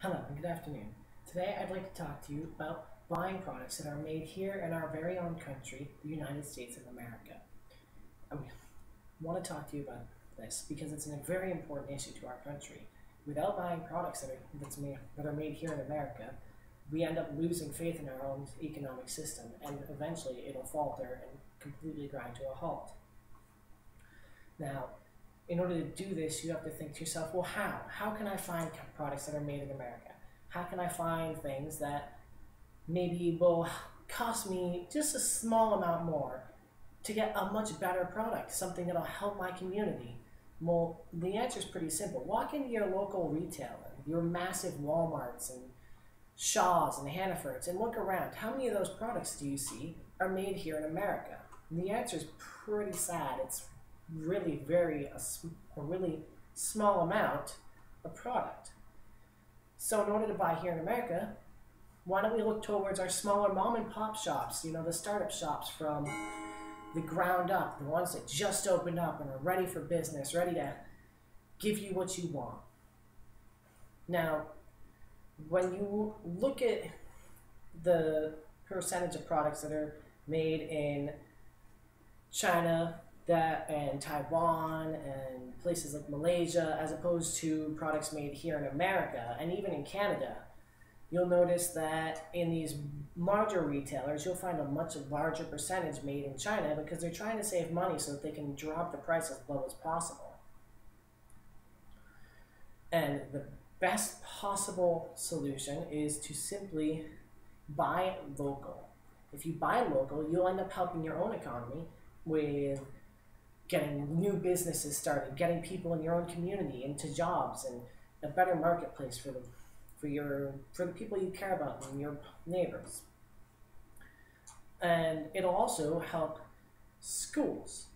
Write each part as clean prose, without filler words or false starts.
Hello and good afternoon. Today I'd like to talk to you about buying products that are made here in our very own country, the United States of America. I want to talk to you about this because it's a very important issue to our country. Without buying products that are made here in America, we end up losing faith in our own economic system, and eventually it'll falter and completely grind to a halt. Now, in order to do this, you have to think to yourself, well, how? How can I find products that are made in America? How can I find things that maybe will cost me just a small amount more to get a much better product, something that'll help my community? Well, the answer is pretty simple. Walk into your local retailer, your massive Walmarts and Shaws and Hannafords, and look around. How many of those products do you see are made here in America? And the answer is pretty sad. It's really a really small amount of product. So in order to buy here in America, why don't we look towards our smaller mom and pop shops, the startup shops from the ground up, the ones that just opened up and are ready for business, ready to give you what you want. Now, when you look at the percentage of products that are made in China, and Taiwan and places like Malaysia, as opposed to products made here in America and even in Canada, you'll notice that in these larger retailers, you'll find a much larger percentage made in China because they're trying to save money so that they can drop the price as low as possible. And the best possible solution is to simply buy local. If you buy local, you'll end up helping your own economy with getting new businesses started, getting people in your own community into jobs and a better marketplace for the people you care about and your neighbors. And it'll also help schools.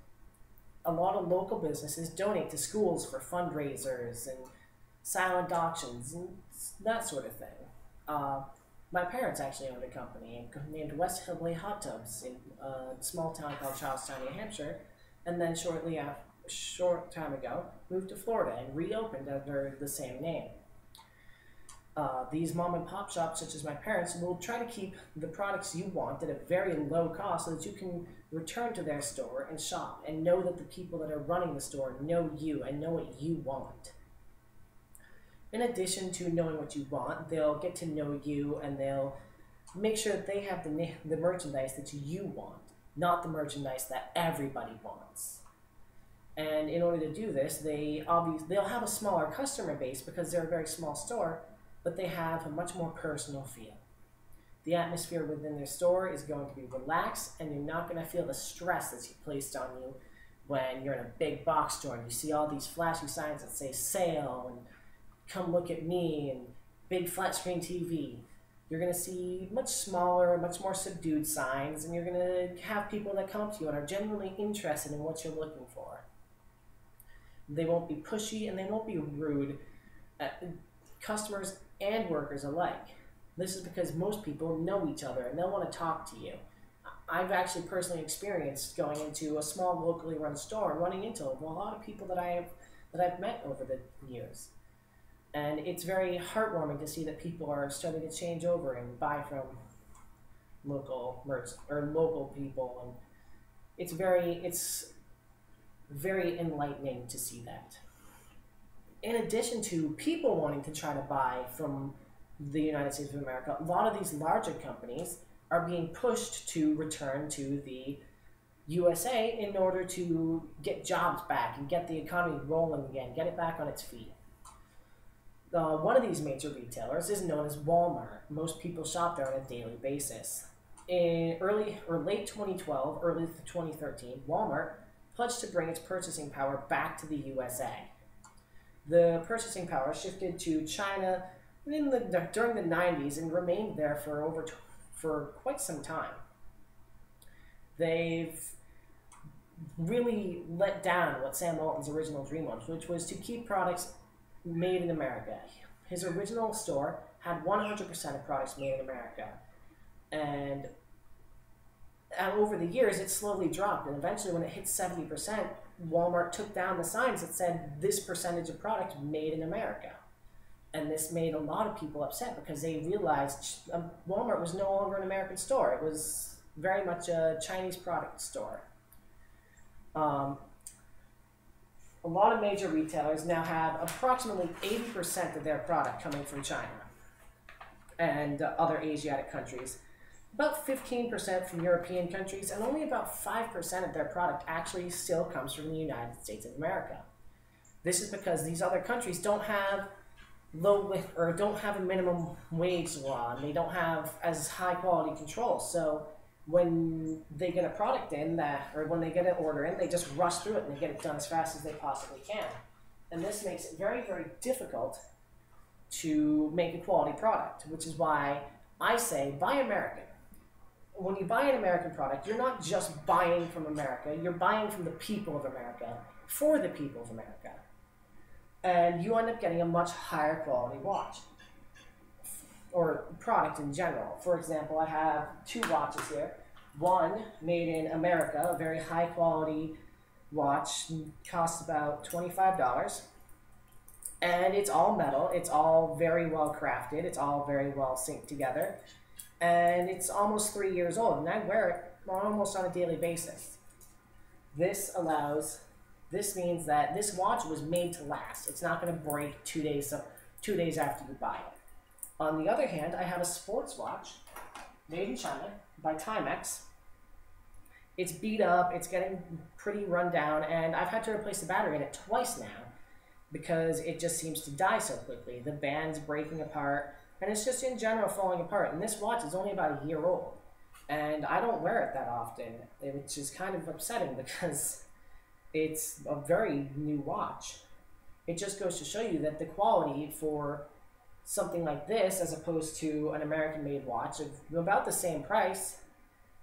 A lot of local businesses donate to schools for fundraisers and silent auctions and that sort of thing. My parents actually owned a company named West Hillway Hot Tubs in a small town called Charlestown, New Hampshire, and then short time ago, moved to Florida and reopened under the same name. These mom and pop shops, such as my parents, will try to keep the products you want at a very low cost so that you can return to their store and shop and know that the people that are running the store know you and know what you want. In addition to knowing what you want, they'll get to know you and they'll make sure that they have the merchandise that you want, not the merchandise that everybody wants. And in order to do this, they'll have a smaller customer base because they're a very small store, but they have a much more personal feel. The atmosphere within their store is going to be relaxed, and you're not going to feel the stress that's placed on you when you're in a big box store and you see all these flashy signs that say sale and come look at me and big flat screen TV. You're going to see much smaller, much more subdued signs, and you're going to have people that come up to you and are genuinely interested in what you're looking for. They won't be pushy and they won't be rude, customers and workers alike. This is because most people know each other and they'll want to talk to you. I've actually personally experienced going into a small locally run store and running into a lot of people that I've met over the years. And it's very heartwarming to see that people are starting to change over and buy from local people, and it's very enlightening to see that. In addition to people wanting to try to buy from the United States of America, a lot of these larger companies are being pushed to return to the USA in order to get jobs back and get the economy rolling again, get it back on its feet. One of these major retailers is known as Walmart. Most people shop there on a daily basis. In late 2012, early 2013, Walmart pledged to bring its purchasing power back to the USA. The purchasing power shifted to China during the 90s and remained there for quite some time. They've really let down what Sam Walton's original dream was, which was to keep products made in America. His original store had 100% of products made in America, and over the years it slowly dropped, and eventually when it hit 70%, Walmart took down the signs that said this percentage of product made in America. And this made a lot of people upset because they realized Walmart was no longer an American store. It was very much a Chinese product store. A lot of major retailers now have approximately 80% of their product coming from China and other Asiatic countries, about 15% from European countries, and only about 5% of their product actually still comes from the United States of America. This is because these other countries don't have don't have a minimum wage law, and they don't have as high quality control. So when they get a product in or when they get an order in, they just rush through it and they get it done as fast as they possibly can. And this makes it very, very difficult to make a quality product, which is why I say buy American. When you buy an American product, you're not just buying from America, you're buying from the people of America, for the people of America. And you end up getting a much higher quality watch, or product in general. For example, I have two watches here. One made in America, a very high quality watch, costs about $25. And it's all metal, it's all very well crafted, it's all very well synced together. And it's almost 3 years old, and I wear it almost on a daily basis. This means that this watch was made to last. It's not going to break 2 days after you buy it. On the other hand, I have a sports watch made in China by Timex. It's beat up, it's getting pretty run down, and I've had to replace the battery in it twice now because it just seems to die so quickly. The band's breaking apart, and it's just in general falling apart. And this watch is only about a year old, and I don't wear it that often, which is kind of upsetting because it's a very new watch. It just goes to show you that the quality for something like this, as opposed to an American-made watch of about the same price,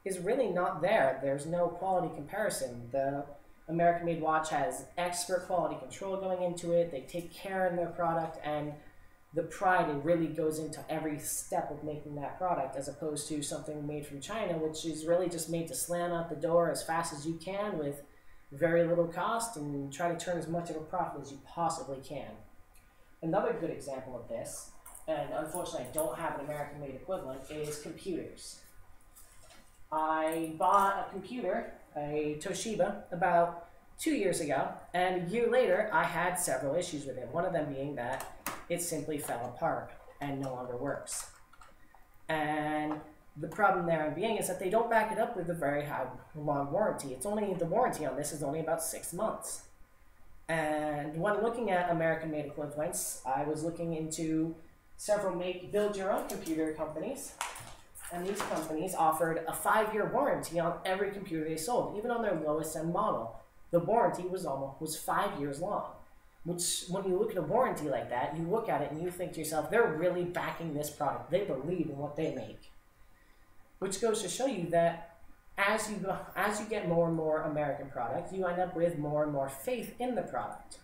is really not there. There's no quality comparison. The American-made watch has expert quality control going into it. They take care in their product, and the pride really goes into every step of making that product, as opposed to something made from China, which is really just made to slam out the door as fast as you can with very little cost and try to turn as much of a profit as you possibly can. Another good example of this, and unfortunately I don't have an American-made equivalent, is computers. I bought a computer, a Toshiba, about 2 years ago, and a year later I had several issues with it. One of them being that it simply fell apart and no longer works. And the problem there being is that they don't back it up with a very long warranty. The warranty on this is only about 6 months. And when looking at American-made equivalents, I was looking into several build-your-own computer companies, and these companies offered a 5-year warranty on every computer they sold, even on their lowest end model. The warranty was 5 years long, which, when you look at a warranty like that, you look at it and you think to yourself, they're really backing this product. They believe in what they make. Which goes to show you that as you get more and more American product, you end up with more and more faith in the product.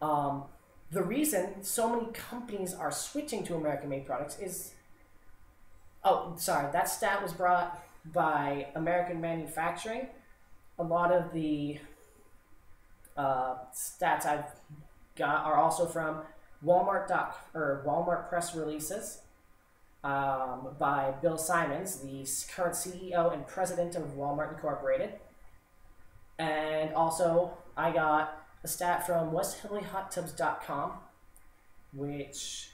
The reason so many companies are switching to American-made products is, that stat was brought by American Manufacturing. A lot of the stats I've got are also from Walmart press releases by Bill Simons, the current CEO and president of Walmart Incorporated. And also, I got a stat from WestHilllyHotTubs.com, which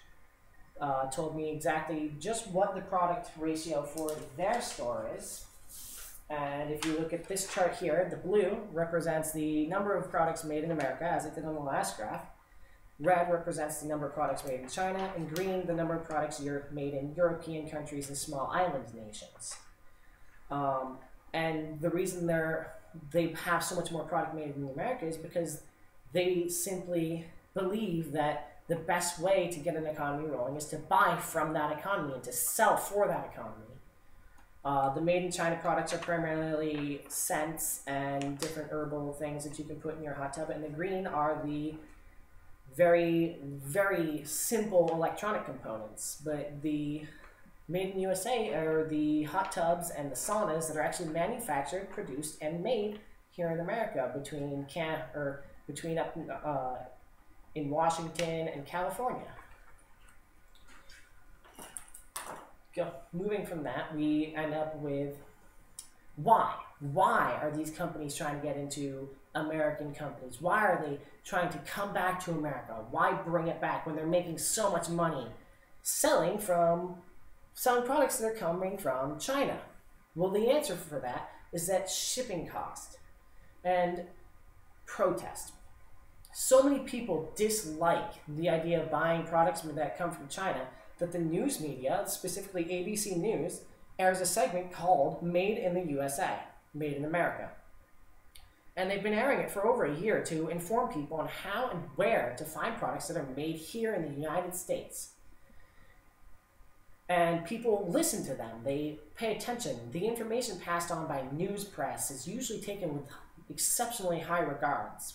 told me exactly just what the product ratio for their store is. And if you look at this chart here, the blue represents the number of products made in America, as it did on the last graph. Red represents the number of products made in China, and green the number of products made in European countries and small island nations. And the reason they have so much more product made in America is because they simply believe that the best way to get an economy rolling is to buy from that economy and to sell for that economy. The made in China products are primarily scents and different herbal things that you can put in your hot tub, and the green are the very, very simple electronic components. But the made in USA are the hot tubs and the saunas that are actually manufactured, produced, and made here in America between in Washington and California. Moving from that, we end up with why? Why are these companies trying to get into American companies? Why are they trying to come back to America? Why bring it back when they're making so much money selling products that are coming from China? Well, the answer for that is that shipping cost and protest. So many people dislike the idea of buying products that come from China that the news media, specifically ABC News, airs a segment called Made in the USA, Made in America. And they've been airing it for over a year to inform people on how and where to find products that are made here in the United States. And people listen to them, they pay attention. The information passed on by news press is usually taken with exceptionally high regards.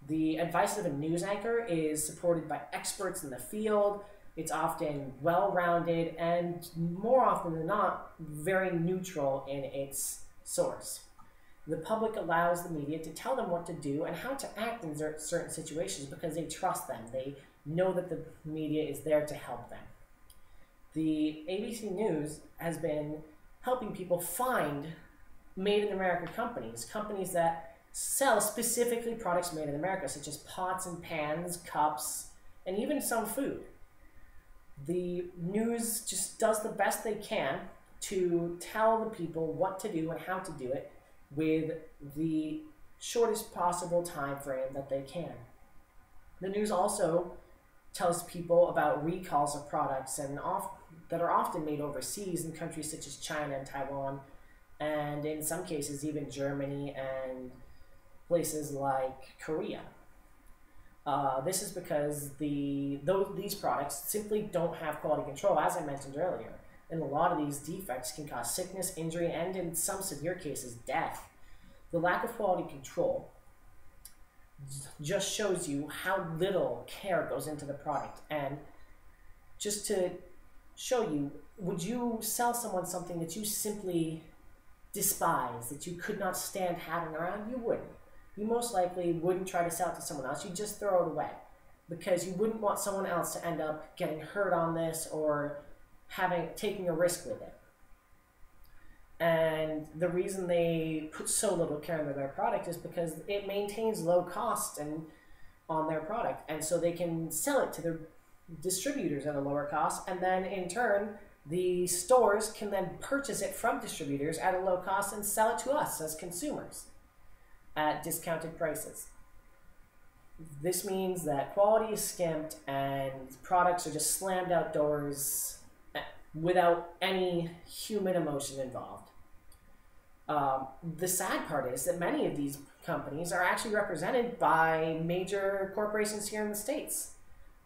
The advice of a news anchor is supported by experts in the field. It's often well-rounded and, more often than not, very neutral in its source. The public allows the media to tell them what to do and how to act in certain situations because they trust them. They know that the media is there to help them. The ABC News has been helping people find made in America companies that sell specifically products made in America, such as pots and pans, cups, and even some food. The news just does the best they can to tell the people what to do and how to do it with the shortest possible time frame that they can. The news also tells people about recalls of products that are often made overseas in countries such as China and Taiwan, and in some cases even Germany and places like Korea. This is because these products simply don't have quality control, as I mentioned earlier. And a lot of these defects can cause sickness, injury, and in some severe cases, death. The lack of quality control just shows you how little care goes into the product. And just to show you, would you sell someone something that you simply despise, that you could not stand having around? You wouldn't. You most likely wouldn't try to sell it to someone else. You'd just throw it away because you wouldn't want someone else to end up getting hurt on this or taking a risk with it. And the reason they put so little care into their product is because it maintains low cost on their product, and so they can sell it to their distributors at a lower cost, and then in turn the stores can then purchase it from distributors at a low cost and sell it to us as consumers at discounted prices. This means that quality is skimped and products are just slammed outdoors without any human emotion involved. The sad part is that many of these companies are actually represented by major corporations here in the States.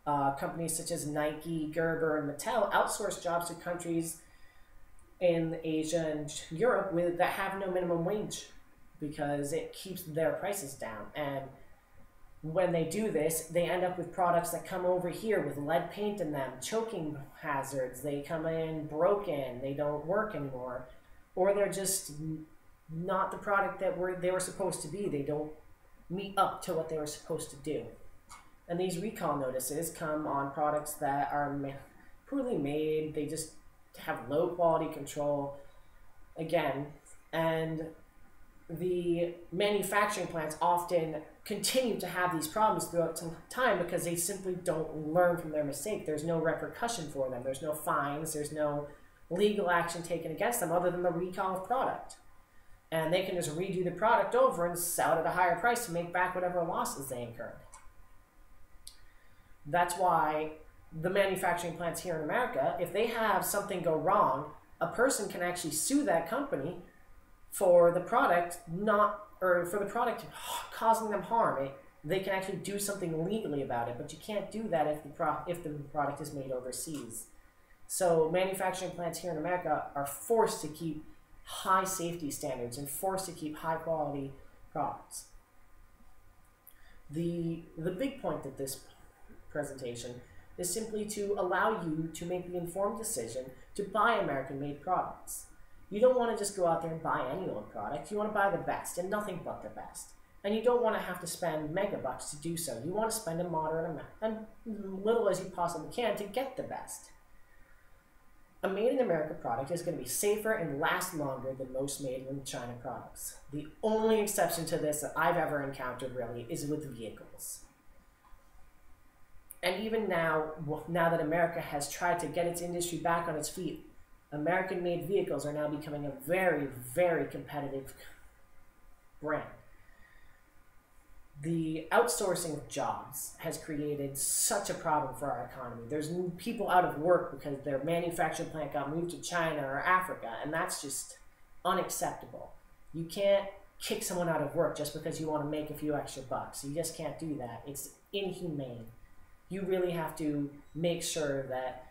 Companies such as Nike, Gerber, and Mattel outsource jobs to countries in Asia and Europe that have no minimum wage because it keeps their prices down. And when they do this, they end up with products that come over here with lead paint in them, choking hazards. They come in broken, they don't work anymore, or they're just not the product that they were supposed to be. They don't meet up to what they were supposed to do. And these recall notices come on products that are poorly made. They just have low quality control, again, and the manufacturing plants often continue to have these problems throughout time because they simply don't learn from their mistake. There's no repercussion for them. There's no fines. There's no legal action taken against them other than the recall of product. And they can just redo the product over and sell it at a higher price to make back whatever losses they incurred. That's why the manufacturing plants here in America, if they have something go wrong, a person can actually sue that company for the product causing them harm. They can actually do something legally about it, but you can't do that if the product is made overseas. So manufacturing plants here in America are forced to keep high safety standards and forced to keep high quality products. The big point of this presentation is simply to allow you to make the informed decision to buy American-made products. You don't want to just go out there and buy any old product. You want to buy the best and nothing but the best. And you don't want to have to spend megabucks to do so. You want to spend a moderate amount, and little as you possibly can, to get the best. A made in America product is going to be safer and last longer than most made in China products. The only exception to this that I've ever encountered really is with vehicles. And even now that America has tried to get its industry back on its feet, American-made vehicles are now becoming a very, very competitive brand. The outsourcing of jobs has created such a problem for our economy. There's people out of work because their manufacturing plant got moved to China or Africa, and that's just unacceptable. You can't kick someone out of work just because you want to make a few extra bucks. You just can't do that. It's inhumane. You really have to make sure that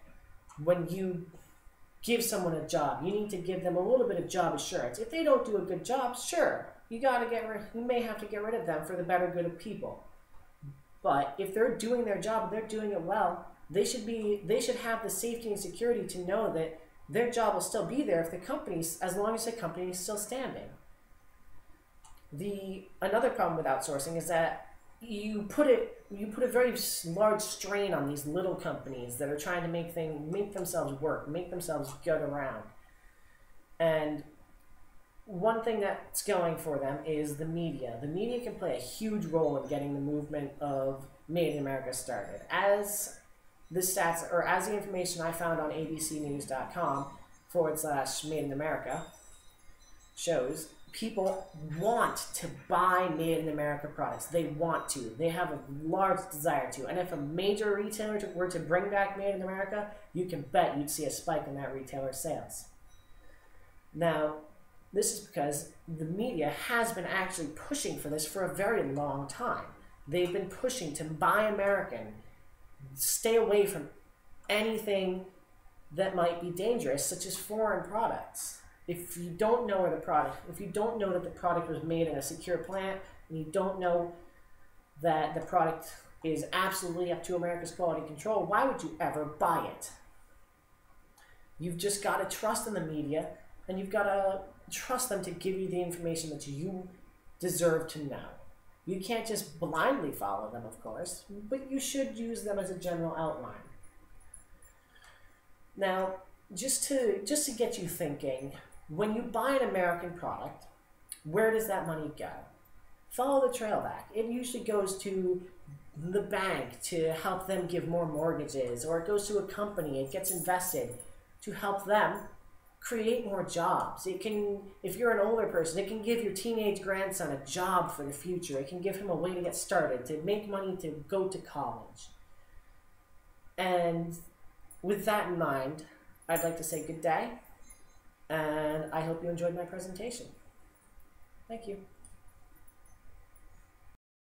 when you give someone a job, you need to give them a little bit of job assurance. If they don't do a good job, sure, you may have to get rid of them for the better good of people. But if they're doing their job, they're doing it well, they should have the safety and security to know that their job will still be there as long as the company is still standing. Another problem with outsourcing is that you put a very large strain on these little companies that are trying to make themselves work, make themselves good around. And one thing that's going for them is the media. The media can play a huge role in getting the movement of Made in America started. As the information I found on abcnews.com/Made in America shows, people want to buy Made in America products. They want to. They have a large desire to. And if a major retailer were to bring back Made in America, you can bet you'd see a spike in that retailer's sales. Now, this is because the media has been actually pushing for this for a very long time. They've been pushing to buy American, stay away from anything that might be dangerous, such as foreign products. If you don't know that the product was made in a secure plant, and you don't know that the product is absolutely up to America's quality control, why would you ever buy it? You've just got to trust in the media, and you've got to trust them to give you the information that you deserve to know. You can't just blindly follow them, of course, but you should use them as a general outline. Now, just to get you thinking, when you buy an American product, where does that money go? Follow the trail back. It usually goes to the bank to help them give more mortgages, or it goes to a company, it gets invested to help them create more jobs. It can, if you're an older person, it can give your teenage grandson a job for the future. It can give him a way to get started, to make money to go to college. And with that in mind, I'd like to say good day, and I hope you enjoyed my presentation. Thank you.